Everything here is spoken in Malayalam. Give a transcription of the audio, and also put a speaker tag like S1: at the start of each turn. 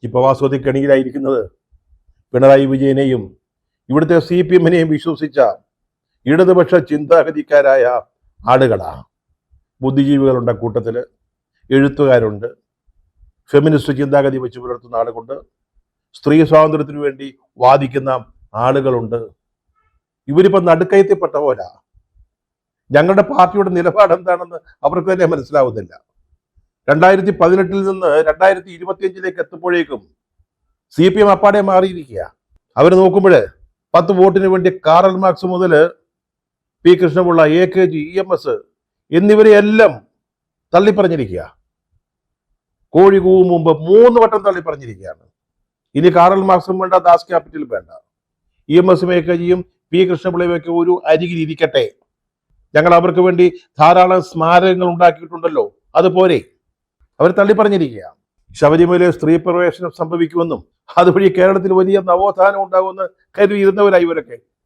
S1: ഇപ്പോൾ വാസ്തവത്തിക്കണിയിലായിരിക്കുന്നത് പിണറായി വിജയനെയും ഇവിടുത്തെ CPM-നെയും വിശ്വസിച്ച ഇടതുപക്ഷ ചിന്താഗതിക്കാരായ ആളുകളാണ്. ബുദ്ധിജീവികളുണ്ട് കൂട്ടത്തിൽ, എഴുത്തുകാരുണ്ട്, ഫെമിനിസ്റ്റ് ചിന്താഗതി വെച്ച് പുലർത്തുന്ന ആളുകളുണ്ട്, സ്ത്രീ സ്വാതന്ത്ര്യത്തിനു വേണ്ടി വാദിക്കുന്ന ആളുകളുണ്ട്. ഇവരിപ്പോൾ നടുക്കയത്തിൽപ്പെട്ട പോരാ. ഞങ്ങളുടെ പാർട്ടിയുടെ നിലപാട് എന്താണെന്ന് അവർക്ക് തന്നെ മനസ്സിലാവുന്നില്ല. 2018 നിന്ന് 2025 എത്തുമ്പോഴേക്കും CPM അപ്പാടെ മാറിയിരിക്കുക. അവർ നോക്കുമ്പോൾ 10 വോട്ടിന് വേണ്ടി കാറൽ മാർക്സ് മുതൽ പി കൃഷ്ണപിള്ള, AKG, EMS എന്നിവരെയെല്ലാം തള്ളിപ്പറഞ്ഞിരിക്കുക. കോഴി കൂവും മുമ്പ് 3 വട്ടം തള്ളിപ്പറഞ്ഞിരിക്കുകയാണ്. ഇനി കാറൽ മാർക്സും വേണ്ട, ദാസ് ക്യാപിറ്റലും വേണ്ട. EMS-ഉം AKG-യും പി കൃഷ്ണപിള്ളയും ഒക്കെ ഒരു അരികിൽ ഇരിക്കട്ടെ. ഞങ്ങൾ അവർക്ക് വേണ്ടി ധാരാളം സ്മാരകങ്ങൾ ഉണ്ടാക്കിയിട്ടുണ്ടല്ലോ, അതുപോലെ അവർ തള്ളിപ്പറഞ്ഞിരിക്കുക. ശബരിമല സ്ത്രീ പ്രവേശനം സംഭവിക്കുമെന്നും അതുവഴി കേരളത്തിൽ വലിയ നവോത്ഥാനം ഉണ്ടാകുമെന്ന് കരുതിയിരുന്നവരായി ഇവരൊക്കെ.